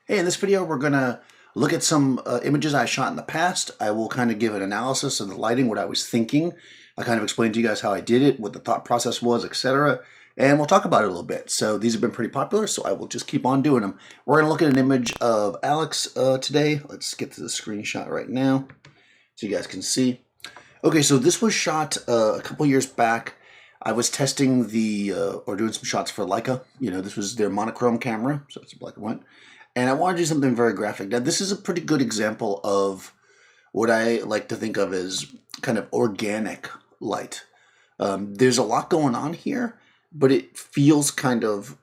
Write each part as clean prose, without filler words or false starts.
Hey, in this video, we're going to look at some images I shot in the past. I will kind of give an analysis of the lighting, what I was thinking. I'll kind of explain to you guys how I did it, what the thought process was, etc. And we'll talk about it a little bit. So these have been pretty popular, so I will just keep on doing them. We're going to look at an image of Alex today. Let's get to the screenshot right now so you guys can see. Okay, so this was shot a couple years back. I was testing or doing some shots for Leica. You know, this was their monochrome camera, so it's black and white. And I want to do something very graphic. Now, this is a pretty good example of what I like to think of as kind of organic light. There's a lot going on here, but it feels kind of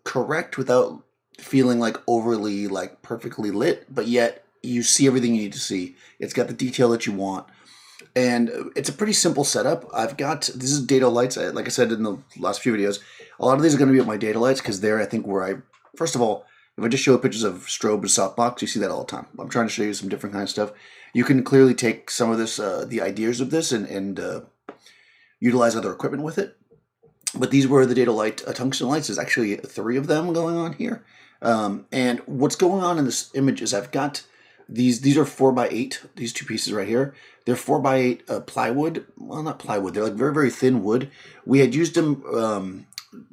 correct without feeling like overly, like perfectly lit, but yet you see everything you need to see. It's got the detail that you want. And it's a pretty simple setup. This is data lights. Like I said in the last few videos, a lot of these are going to be at my data lights because they're, I think, first of all, if I just show pictures of strobe and softbox, you see that all the time. I'm trying to show you some different kind of stuff. You can clearly take some of this, the ideas of this, and utilize other equipment with it. But these were the data light tungsten lights. There's actually 3 of them going on here. And what's going on in this image is I've got these are 4x8, these 2 pieces right here. They're 4x8 plywood. Well, not plywood. They're like very, very thin wood. We had used them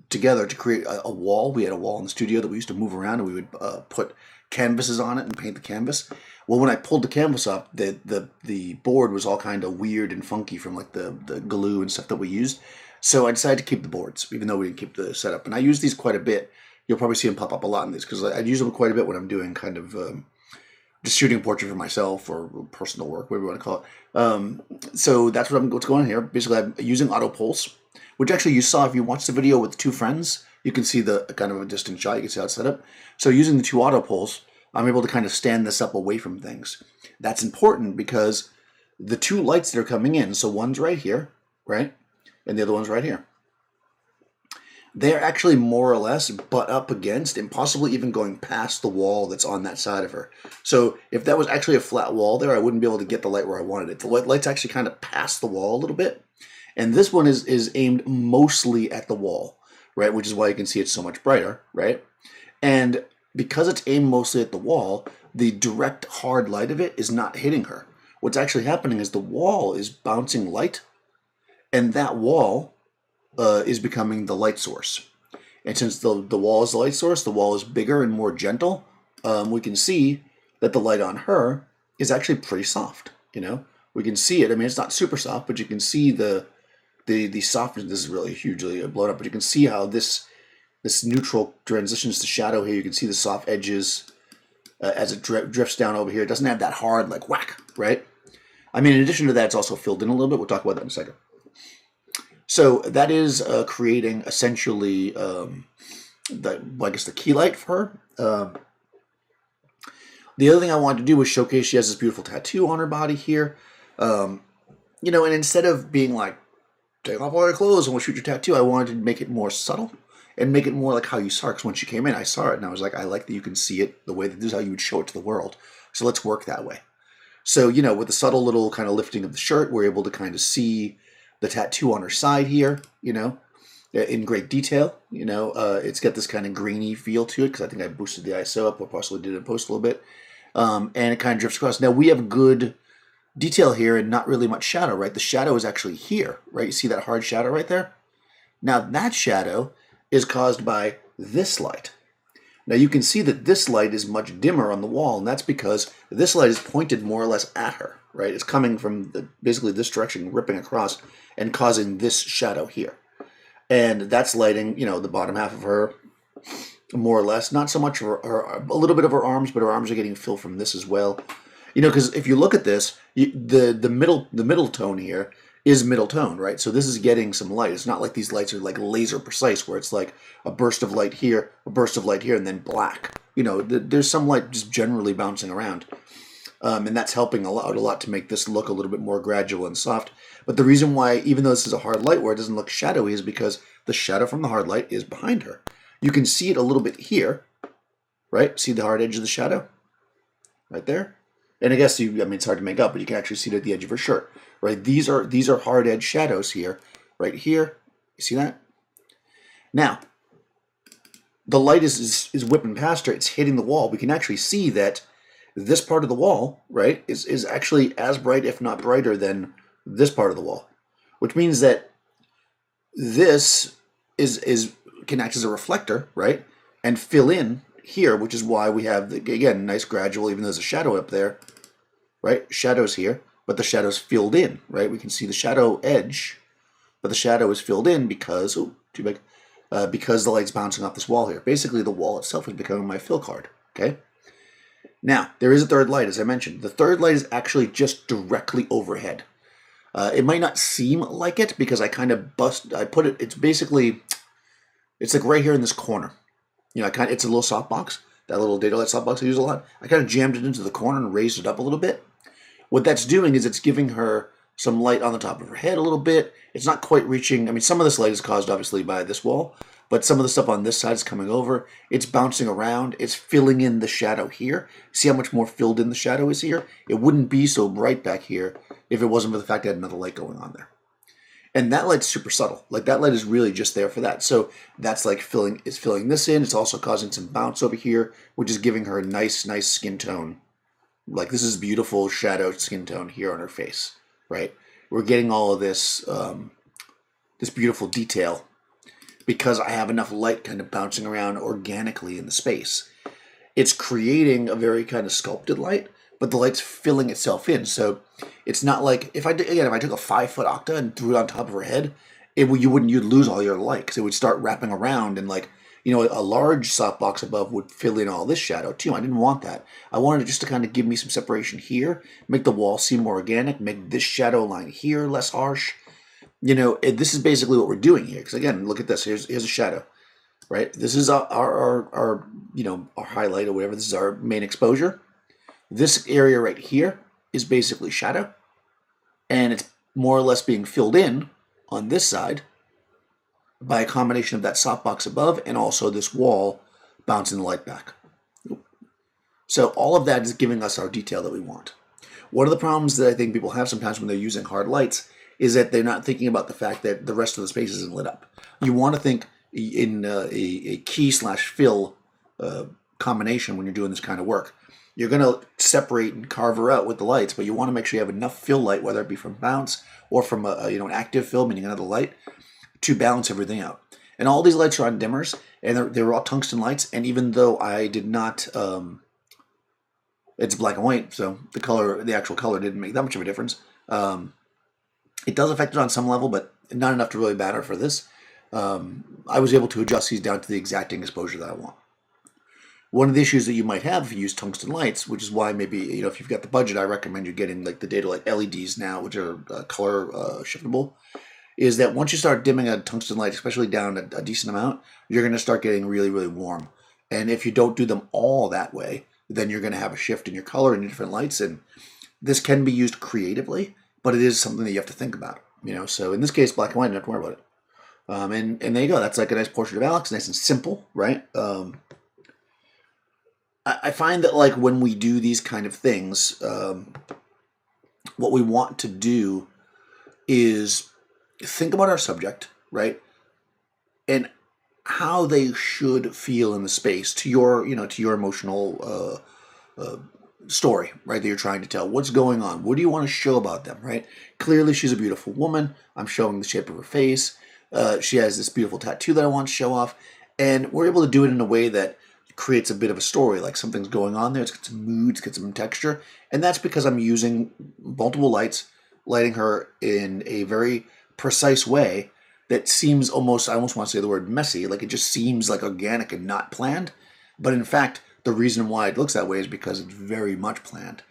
together to create a wall. We had a wall in the studio that we used to move around, and we would put canvases on it and paint the canvas. Well, when I pulled the canvas up, the board was all kind of weird and funky from like the glue and stuff that we used. So I decided to keep the boards, even though we didn't keep the setup. And I use these quite a bit. You'll probably see them pop up a lot in these because I use them quite a bit when I'm doing kind of just shooting a portrait for myself or personal work, whatever you want to call it. So that's what's going on here. Basically, I'm using auto pulse, which actually you saw if you watched the video with 2 friends. You can see the kind of a distant shot. You can see how it's set up. So using the 2 auto pulse, I'm able to kind of stand this up away from things. That's important because the 2 lights that are coming in, so one's right here, right? And the other one's right here. They're actually more or less butt up against and possibly even going past the wall that's on that side of her. So if that was actually a flat wall there, I wouldn't be able to get the light where I wanted it. The light's actually kind of past the wall a little bit. And this one is aimed mostly at the wall, right? Which is why you can see it's so much brighter, right? And because it's aimed mostly at the wall, the direct hard light of it is not hitting her. What's actually happening is the wall is bouncing light, and that wall is becoming the light source. And since the wall is the light source, the wall is bigger and more gentle, we can see that the light on her is actually pretty soft, you know? We can see it. I mean, it's not super soft, but you can see the softness. This is really hugely blown up, but you can see how this neutral transitions to shadow here. You can see the soft edges as it drifts down over here. It doesn't have that hard, like, whack, right? I mean, in addition to that, it's also filled in a little bit. We'll talk about that in a second. So that is creating essentially, I guess, the key light for her. The other thing I wanted to do was showcase she has this beautiful tattoo on her body here. You know, and instead of being like, take off all your clothes and we'll shoot your tattoo, I wanted to make it more subtle and make it more like how you saw it. Because when she came in, I saw it and I was like, I like that you can see it the way that this is how you would show it to the world. So let's work that way. So, you know, with the subtle little kind of lifting of the shirt, we're able to kind of see the tattoo on her side here, you know, in great detail. You know, it's got this kind of grainy feel to it because I think I boosted the ISO up or possibly did it in post a little bit. And it kind of drifts across. Now, we have good detail here and not really much shadow, right? The shadow is actually here, right? You see that hard shadow right there? Now, that shadow is caused by this light. Now, you can see that this light is much dimmer on the wall, and that's because this light is pointed more or less at her, right? It's coming from basically this direction, ripping across and causing this shadow here. And that's lighting, you know, the bottom half of her, more or less. Not so much a little bit of her arms, but her arms are getting filled from this as well. You know, because if you look at this, the middle tone here is middle tone, right? So this is getting some light. It's not like these lights are like laser precise, where it's like a burst of light here, a burst of light here, and then black. You know, there's some light just generally bouncing around. And that's helping a lot to make this look a little bit more gradual and soft. But the reason why, even though this is a hard light where it doesn't look shadowy, is because the shadow from the hard light is behind her. You can see it a little bit here, right? See the hard edge of the shadow? Right there? And I guess, I mean, it's hard to make up, but you can actually see it at the edge of her shirt, right? These are hard edge shadows here, right here. You see that? Now, the light is whipping past her. It's hitting the wall. We can actually see that this part of the wall, right, is actually as bright, if not brighter, than this part of the wall, which means that this is can act as a reflector, right, and fill in here, which is why we have, again, nice gradual, even though there's a shadow up there, right, shadows here, but the shadow's filled in, right, we can see the shadow edge, but the shadow is filled in because, oh, too big, because the light's bouncing off this wall here. Basically, the wall itself is becoming my fill card, okay? Now, there is a third light, as I mentioned. The third light is actually just directly overhead. It might not seem like it because I kind of put it, it's like right here in this corner. You know, it's a little softbox, that little data light softbox I use a lot. I kind of jammed it into the corner and raised it up a little bit. What that's doing is it's giving her some light on the top of her head a little bit. It's not quite reaching, I mean, some of this light is caused obviously by this wall, but some of the stuff on this side is coming over. It's bouncing around. It's filling in the shadow here. See how much more filled in the shadow is here? It wouldn't be so bright back here if it wasn't for the fact I had another light going on there. And that light's super subtle. Like, that light is really just there for that. So that's like filling this in. It's also causing some bounce over here, which is giving her a nice skin tone. Like, this is beautiful shadowed skin tone here on her face. Right, we're getting all of this this beautiful detail because I have enough light kind of bouncing around organically in the space. It's creating a very kind of sculpted light, but the light's filling itself in. So it's not like if I took a 5-foot octa and threw it on top of her head, you'd lose all your light because it would start wrapping around, and like, you know, a large softbox above would fill in all this shadow too. I didn't want that. I wanted it just to kind of give me some separation here, make the wall seem more organic, make this shadow line here less harsh. You know, this is basically what we're doing here. Because again, look at this. Here's a shadow, right? This is our you know, our highlight or whatever. This is our main exposure. This area right here is basically shadow, and it's more or less being filled in on this side by a combination of that softbox above and also this wall bouncing the light back. So all of that is giving us our detail that we want. One of the problems that I think people have sometimes when they're using hard lights is that they're not thinking about the fact that the rest of the space isn't lit up. You want to think in a key/fill combination when you're doing this kind of work. You're going to separate and carve her out with the lights, but you want to make sure you have enough fill light, whether it be from bounce or from an active fill, meaning another light, to balance everything out. And all these lights are on dimmers, and they're all tungsten lights. And even though I did not, it's black and white, so the actual color didn't make that much of a difference. It does affect it on some level, but not enough to really matter for this. I was able to adjust these down to the exacting exposure that I want. One of the issues that you might have if you use tungsten lights, which is why maybe, you know, if you've got the budget, I recommend you getting like the data light LEDs now, which are color shiftable, is that once you start dimming a tungsten light, especially down a decent amount, you're going to start getting really, really warm. And if you don't do them all that way, then you're going to have a shift in your color and your different lights. And this can be used creatively, but it is something that you have to think about. You know, so in this case, black and white, you don't have to worry about it. And there you go. That's like a nice portrait of Alex, nice and simple, right? I find that like when we do these kind of things, what we want to do is think about our subject, right? And how they should feel in the space to your emotional story, right, that you're trying to tell. What's going on? What do you want to show about them, right? Clearly, she's a beautiful woman. I'm showing the shape of her face. She has this beautiful tattoo that I want to show off. And we're able to do it in a way that creates a bit of a story, like something's going on there. It's got some mood, it's got some texture. And that's because I'm using multiple lights, lighting her in a very precise way that seems almost, I almost want to say the word messy, like it just seems like organic and not planned. But in fact, the reason why it looks that way is because it's very much planned.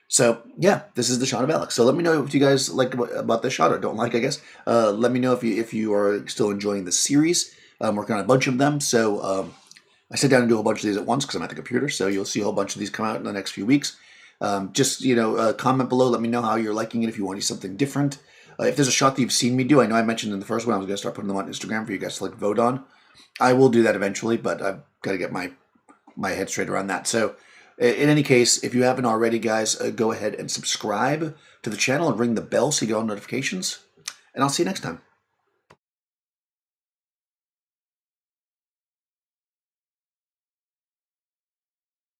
So yeah, this is the shot of Alex. So let me know if you guys like about this shot or don't like, I guess. Let me know if you are still enjoying the series. I'm working on a bunch of them. So I sit down and do a whole bunch of these at once because I'm at the computer. So you'll see a whole bunch of these come out in the next few weeks. Just, comment below. Let me know how you're liking it, if you want to see something different. If there's a shot that you've seen me do, I know I mentioned in the first one I was going to start putting them on Instagram for you guys to like vote on. I will do that eventually, but I've got to get my head straight around that. So in any case, if you haven't already, guys, go ahead and subscribe to the channel and ring the bell so you get all notifications. And I'll see you next time.